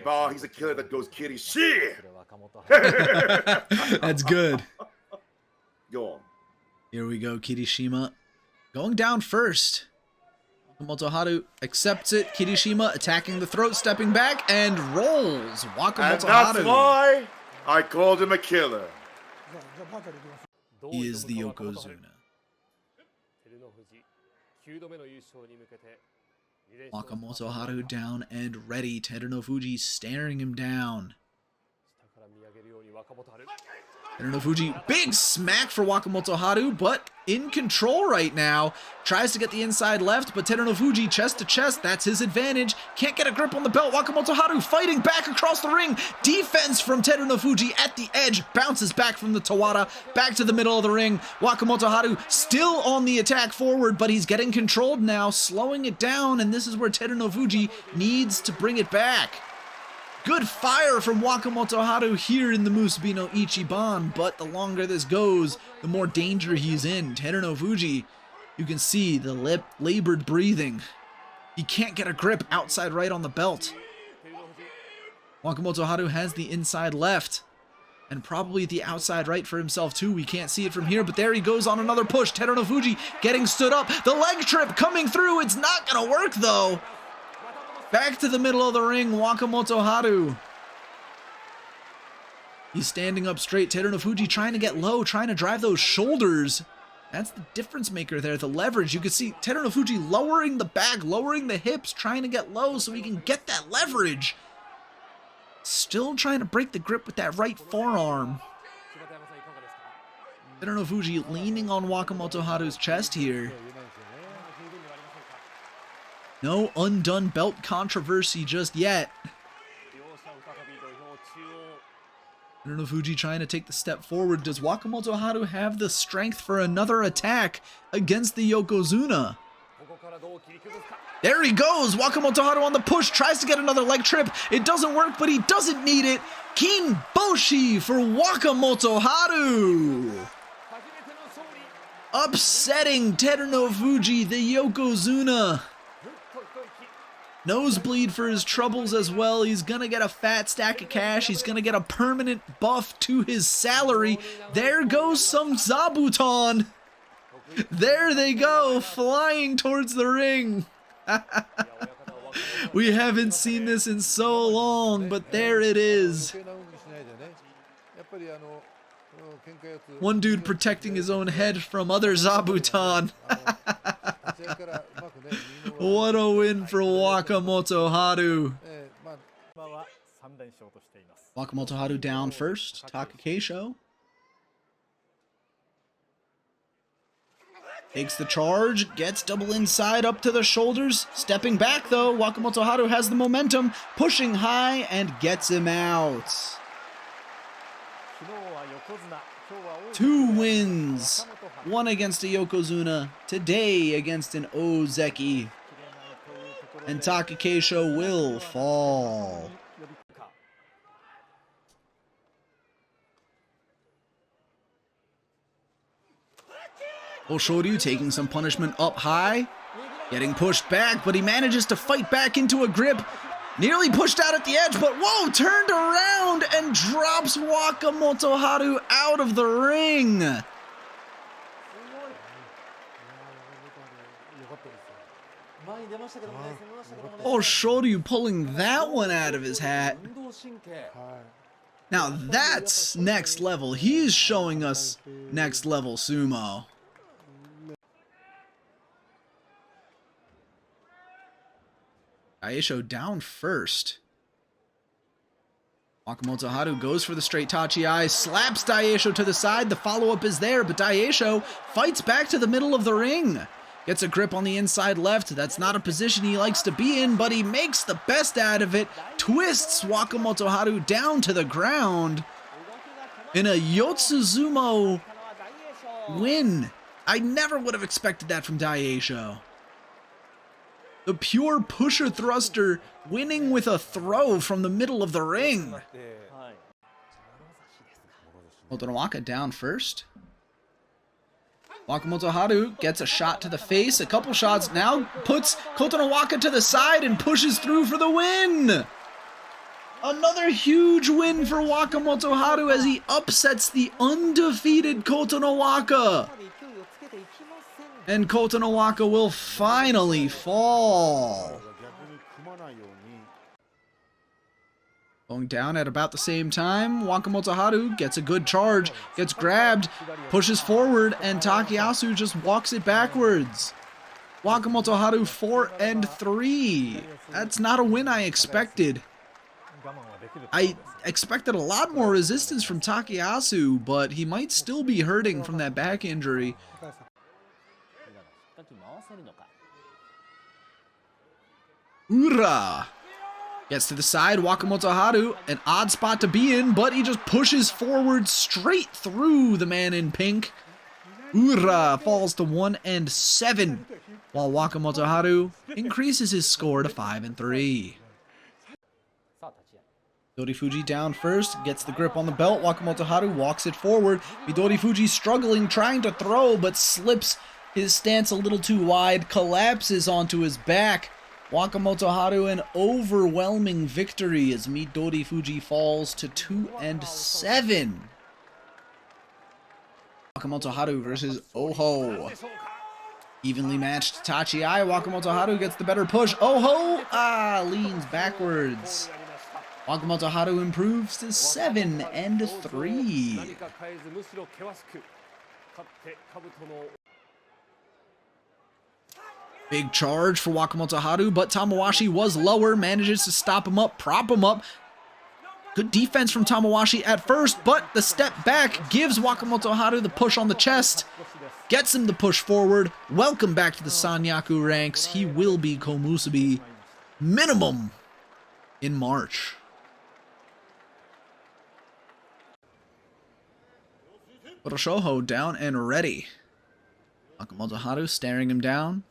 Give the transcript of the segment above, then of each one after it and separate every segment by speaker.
Speaker 1: Oh, he's a killer that goes kitty shit.
Speaker 2: That's good.
Speaker 1: Go on.
Speaker 2: Here we go, Kirishima. Going down first. Wakamotoharu accepts it. Kirishima attacking the throat, stepping back, and rolls. Wakamotoharu.
Speaker 1: And that's why I called him a killer.
Speaker 2: He is the Yokozuna. Wakamotoharu down and ready. Terunofuji staring him down. Terunofuji, big smack for Wakamotoharu, but in control right now. Tries to get the inside left, but Terunofuji chest to chest, that's his advantage. Can't get a grip on the belt. Wakamotoharu fighting back across the ring. Defense from Terunofuji at the edge. Bounces back from the Tawara, back to the middle of the ring. Wakamotoharu still on the attack forward, but he's getting controlled now, slowing it down, and this is where Terunofuji needs to bring it back. Good fire from Wakamotoharu here in the Musabino Ichiban, but the longer this goes, the more danger he's in. Terunofuji, you can see the labored breathing. He can't get a grip outside right on the belt. Wakamotoharu has the inside left, and probably the outside right for himself too. We can't see it from here, but there he goes on another push. Terunofuji getting stood up. The leg trip coming through. It's not gonna work though. Back to the middle of the ring, Wakamotoharu. He's standing up straight. Terunofuji trying to get low, trying to drive those shoulders. That's the difference maker there, the leverage. You can see Terunofuji lowering the back, lowering the hips, trying to get low so he can get that leverage. Still trying to break the grip with that right forearm. Terunofuji leaning on Wakamotoharu's chest here. No undone belt controversy just yet. Terunofuji trying to take the step forward. Does Wakamotoharu have the strength for another attack against the Yokozuna? There he goes. Wakamotoharu on the push. Tries to get another leg trip. It doesn't work, but he doesn't need it. Kinboshi for Wakamotoharu. Upsetting Terunofuji, the Yokozuna. Nosebleed for his troubles as well. He's gonna get a fat stack of cash. He's gonna get a permanent buff to his salary. There goes some Zabuton. There they go, flying towards the ring. We haven't seen this in so long, but there it is. One dude protecting his own head from other Zabuton. What a win for Wakamotoharu. Wakamotoharu down first. Takakesho takes the charge, gets double inside up to the shoulders. Stepping back though, Wakamotoharu has the momentum, pushing high and gets him out. 2 wins. One against a Yokozuna, today against an Ozeki. And Takakesho will fall. Oshoryu taking some punishment up high. Getting pushed back, but he manages to fight back into a grip. Nearly pushed out at the edge, but whoa, turned around and drops Wakamotoharu out of the ring. Oshoryu pulling that one out of his hat. Now that's next level. He's showing us next level sumo. Daieisho down first. Wakamotoharu goes for the straight Tachi-ai, slaps Daieisho to the side. The follow-up is there, but Daieisho fights back to the middle of the ring. Gets a grip on the inside left. That's not a position he likes to be in, but he makes the best out of it. Twists Wakamotoharu down to the ground in a Yotsuzumi win. I never would have expected that from Daieisho. The pure pusher thruster winning with a throw from the middle of the ring. Kotonowaka down first. Wakamotoharu gets a shot to the face, a couple shots, now puts Kotonowaka to the side and pushes through for the win. Another huge win for Wakamotoharu as he upsets the undefeated Kotonowaka. And Kotonowaka will finally fall. Going down at about the same time, Wakamotoharu gets a good charge, gets grabbed, pushes forward, and Takayasu just walks it backwards. Wakamotoharu 4-3. That's not a win I expected. I expected a lot more resistance from Takayasu, but he might still be hurting from that back injury. Ura gets to the side. Wakamotoharu, an odd spot to be in, but he just pushes forward straight through the man in pink. Ura falls to 1-7, while Wakamotoharu increases his score to 5-3. Midorifuji down first, gets the grip on the belt. Wakamotoharu walks it forward. Midorifuji struggling, trying to throw, but slips his stance a little too wide, collapses onto his back. Wakamotoharu an overwhelming victory as Midorifuji falls to 2-7. Wakamotoharu versus Oho. Evenly matched Tachi-ai. Wakamotoharu gets the better push. Oho leans backwards. Wakamotoharu improves to 7-3. Big charge for Wakamotoharu, but Tamawashi was lower, manages to stop him up, prop him up. Good defense from Tamawashi at first, but the step back gives Wakamotoharu the push on the chest, gets him to push forward. Welcome back to the Sanyaku ranks. He will be Komusubi minimum in March. Kotoshoho down and ready. Wakamotoharu staring him down.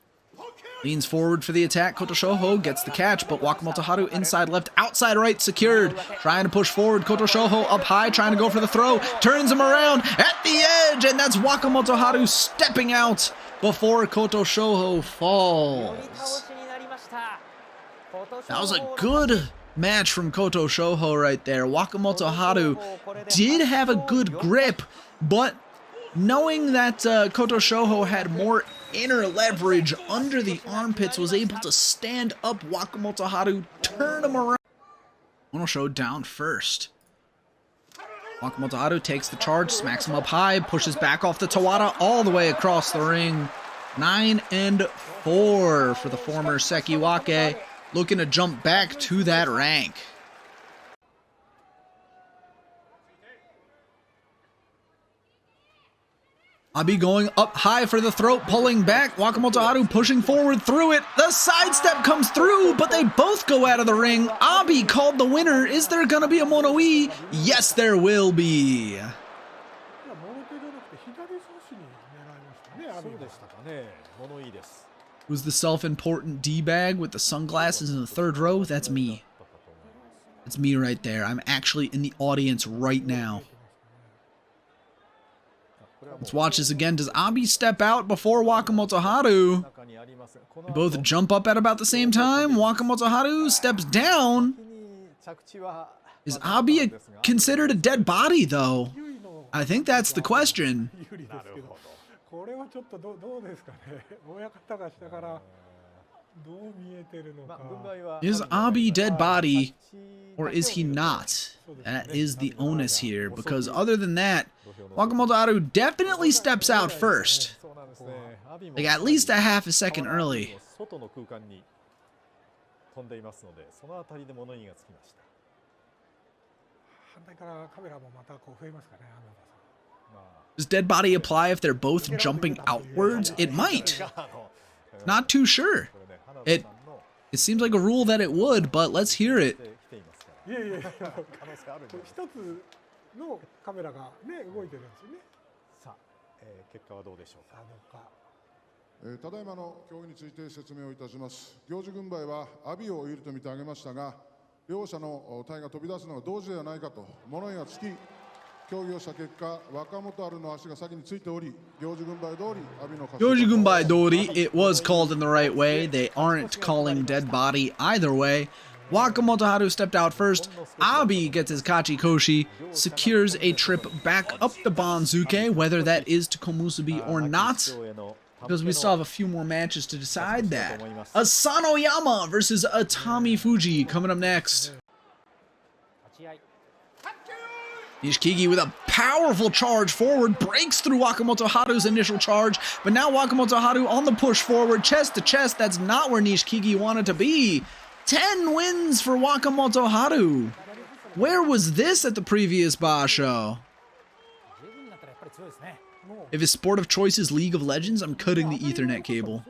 Speaker 2: Leans forward for the attack. Kotoshoho gets the catch, but Wakamotoharu inside left, outside right, secured. Trying to push forward. Kotoshoho up high, trying to go for the throw. Turns him around at the edge, and that's Wakamotoharu stepping out before Kotoshoho falls. That was a good match from Kotoshoho right there. Wakamotoharu did have a good grip, but knowing that Kotoshoho had more inner leverage under the armpits, was able to stand up Wakamotoharu, turn him around. Monosho down first. Wakamotoharu takes the charge, smacks him up high, pushes back off the Tawara all the way across the ring. 9-4 for the former Sekiwake, looking to jump back to that rank. Abi going up high for the throat, pulling back. Wakamotoharu pushing forward through it. The sidestep comes through, but they both go out of the ring. Abi called the winner. Is there going to be a mono-ii? Yes, there will be. Who's the self-important D-bag with the sunglasses in the third row? That's me. That's me right there. I'm actually in the audience right now. Let's watch this again. Does Abi step out before Wakamotoharu? They both jump up at about the same time. Wakamotoharu steps down. Is Abi considered a dead body, though? I think that's the question. Is Abi dead body, or is he not? That is the onus here, because other than that, Wakamotoharu definitely steps out first. Like at least a half a second early. Does dead body apply if they're both jumping outwards? It might. Not too sure. It seems like a rule that it would, but let's hear it.
Speaker 3: ただいまの競技について説明をいたします。行司軍配は阿炎を有利と見てあげましたが、両者の体が飛び出すのが同時ではないかと物言いがつき、協議をした結果、若元春の足が先についており、行司軍配通り阿炎の勝ち。行司軍配通り, it was called in the right way. They aren't calling dead body either way.
Speaker 2: Wakamotoharu stepped out first. Abi gets his Kachikoshi, secures a trip back up the Banzuke, whether that is to Komusubi or not, because we still have a few more matches to decide that. Asanoyama versus Atami Fuji coming up next. Nishikigi with a powerful charge forward, breaks through Wakamotoharu's initial charge, but now Wakamotoharu on the push forward, chest to chest. That's not where Nishikigi wanted to be. 10 wins for Wakamotoharu. Where was this at the previous Basho? If his sport of choice is League of Legends, I'm cutting the Ethernet cable.